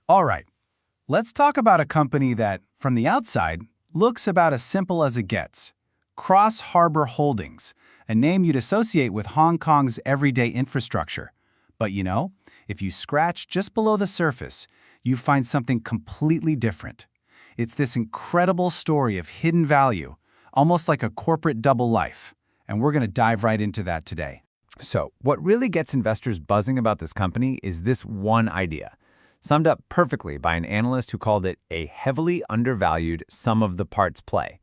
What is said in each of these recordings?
All right, let's talk about a company that, from the outside, looks about as simple as it gets. Cross Harbour Holdings, a name you'd associate with Hong Kong's everyday infrastructure. But if you scratch just below the surface, you find something completely different. It's this incredible story of hidden value, almost like a corporate double life. And we're going to dive right into that today. So, what really gets investors buzzing about this company is this one idea, summed up perfectly by an analyst who called it a heavily undervalued sum-of-the-parts play.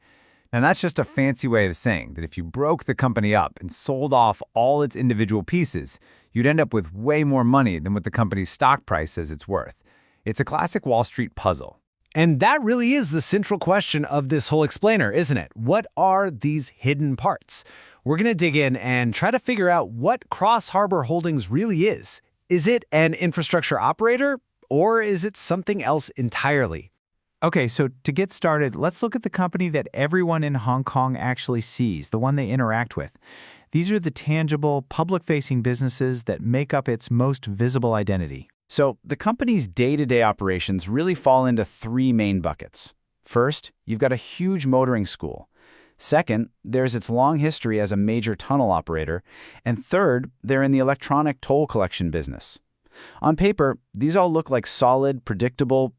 Now, that's just a fancy way of saying that if you broke the company up and sold off all its individual pieces, you'd end up with way more money than what the company's stock price says it's worth. It's a classic Wall Street puzzle. And that really is the central question of this whole explainer, isn't it? What are these hidden parts? We're going to dig in and try to figure out what Cross Harbour Holdings really is. Is it an infrastructure operator, or is it something else entirely? Okay, so to get started, let's look at the company that everyone in Hong Kong actually sees, the one they interact with. These are the tangible, public-facing businesses that make up its most visible identity. So the company's day-to-day operations really fall into three main buckets. First, you've got a huge motoring school. Second, there's its long history as a major tunnel operator. And third, they're in the electronic toll collection business. On paper, these all look like solid, predictable,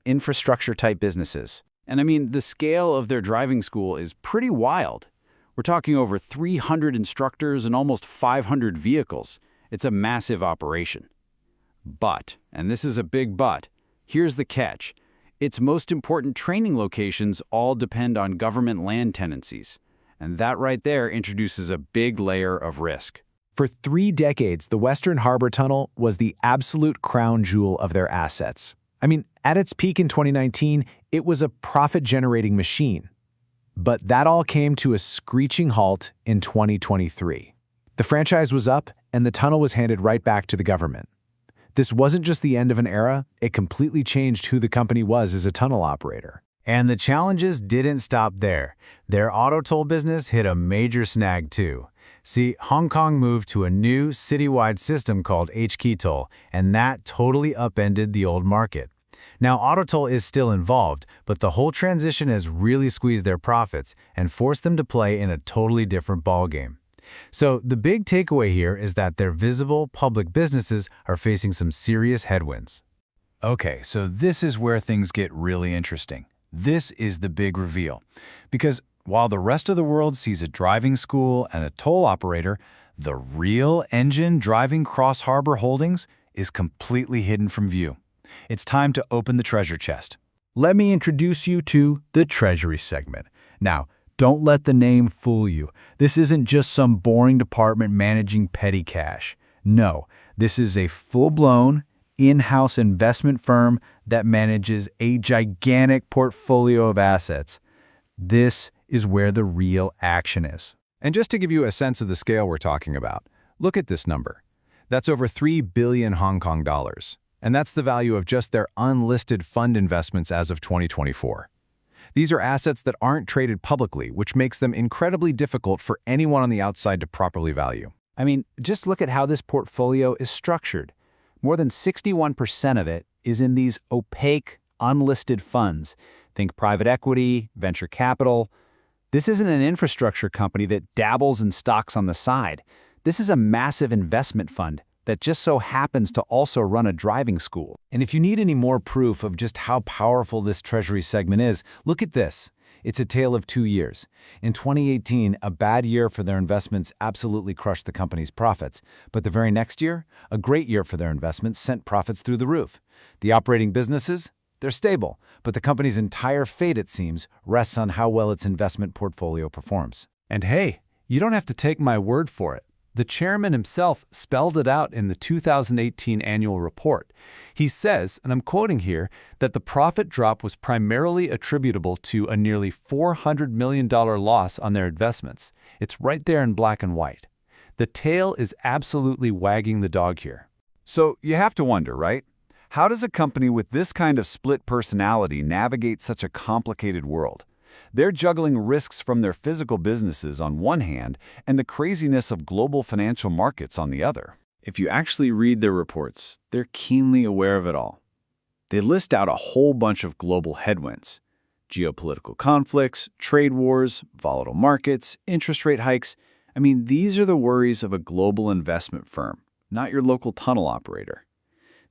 infrastructure-type businesses. And I mean, the scale of their driving school is pretty wild. We're talking over 300 instructors and almost 500 vehicles. It's a massive operation. But, and this is a big but, here's the catch. Its most important training locations all depend on government land tenancies. And that right there introduces a big layer of risk. For 3 decades, the Western Harbour Tunnel was the absolute crown jewel of their assets. I mean, at its peak in 2019, it was a profit-generating machine. But that all came to a screeching halt in 2023. The franchise was up, and the tunnel was handed right back to the government. This wasn't just the end of an era, it completely changed who the company was as a tunnel operator. And the challenges didn't stop there. Their auto toll business hit a major snag too. See, Hong Kong moved to a new citywide system called HK Toll, and that totally upended the old market. Now, auto toll is still involved, but the whole transition has really squeezed their profits and forced them to play in a totally different ballgame. So the big takeaway here is that their visible public businesses are facing some serious headwinds. Okay, so this is where things get really interesting. This is the big reveal. Because while the rest of the world sees a driving school and a toll operator, the real engine driving Cross Harbour Holdings is completely hidden from view. It's time to open the treasure chest. Let me introduce you to the Treasury segment. Now, don't let the name fool you. This isn't just some boring department managing petty cash. No, this is a full-blown, in-house investment firm that manages a gigantic portfolio of assets. This is where the real action is. And just to give you a sense of the scale we're talking about, look at this number. That's over 3 billion Hong Kong dollars. And that's the value of just their unlisted fund investments as of 2024. These are assets that aren't traded publicly, which makes them incredibly difficult for anyone on the outside to properly value. I mean, just look at how this portfolio is structured. More than 61% of it is in these opaque, unlisted funds. Think private equity, venture capital. This isn't an infrastructure company that dabbles in stocks on the side. This is a massive investment fund that just so happens to also run a driving school. And if you need any more proof of just how powerful this Treasury segment is, look at this. It's a tale of 2 years. In 2018, a bad year for their investments absolutely crushed the company's profits. But the very next year, a great year for their investments sent profits through the roof. The operating businesses, they're stable, but the company's entire fate, it seems, rests on how well its investment portfolio performs. And hey, you don't have to take my word for it. The chairman himself spelled it out in the 2018 annual report. He says, and I'm quoting here, that the profit drop was primarily attributable to a nearly $400 million loss on their investments. It's right there in black and white. The tail is absolutely wagging the dog here. So you have to wonder, right? How does a company with this kind of split personality navigate such a complicated world? They're juggling risks from their physical businesses on one hand and the craziness of global financial markets on the other. If you actually read their reports, they're keenly aware of it all. They list out a whole bunch of global headwinds: geopolitical conflicts, trade wars, volatile markets, interest rate hikes. I mean, these are the worries of a global investment firm, not your local tunnel operator.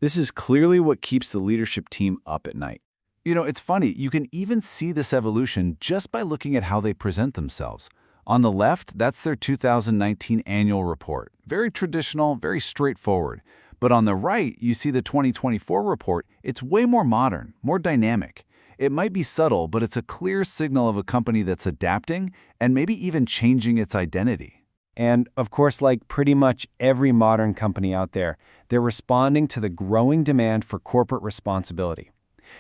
This is clearly what keeps the leadership team up at night. You know, it's funny, you can even see this evolution just by looking at how they present themselves. On the left, that's their 2019 annual report. Very traditional, very straightforward. But on the right, you see the 2024 report. It's way more modern, more dynamic. It might be subtle, but it's a clear signal of a company that's adapting and maybe even changing its identity. And, of course, like pretty much every modern company out there, they're responding to the growing demand for corporate responsibility.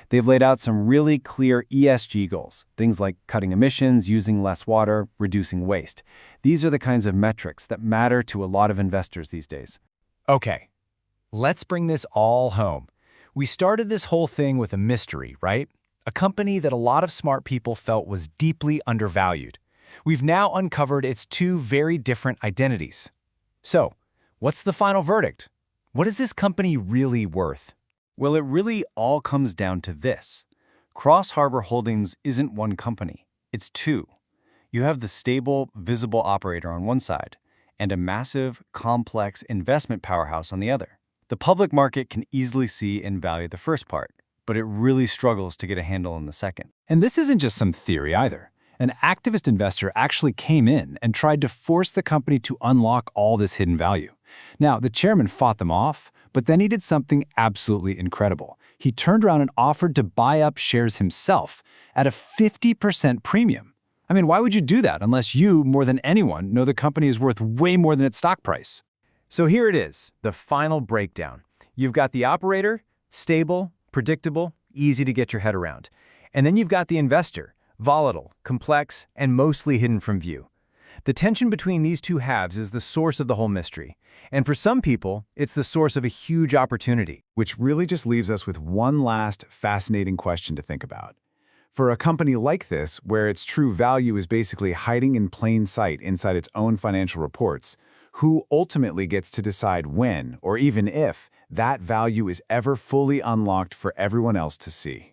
They've laid out some really clear ESG goals, things like cutting emissions, using less water, reducing waste. These are the kinds of metrics that matter to a lot of investors these days. Okay, let's bring this all home. We started this whole thing with a mystery, right? A company that a lot of smart people felt was deeply undervalued. We've now uncovered its two very different identities. So, what's the final verdict? What is this company really worth? Well, it really all comes down to this. Cross Harbor Holdings isn't one company. It's two. You have the stable, visible operator on one side and a massive, complex investment powerhouse on the other. The public market can easily see and value the first part, but it really struggles to get a handle on the second. And this isn't just some theory either. An activist investor actually came in and tried to force the company to unlock all this hidden value. Now, the chairman fought them off, but then he did something absolutely incredible. He turned around and offered to buy up shares himself at a 50% premium. I mean, why would you do that unless you, more than anyone, know the company is worth way more than its stock price? So here it is, the final breakdown. You've got the operator, stable, predictable, easy to get your head around. And then you've got the investor, volatile, complex, and mostly hidden from view. The tension between these two halves is the source of the whole mystery. And for some people, it's the source of a huge opportunity. Which really just leaves us with one last fascinating question to think about. For a company like this, where its true value is basically hiding in plain sight inside its own financial reports, who ultimately gets to decide when, or even if, that value is ever fully unlocked for everyone else to see?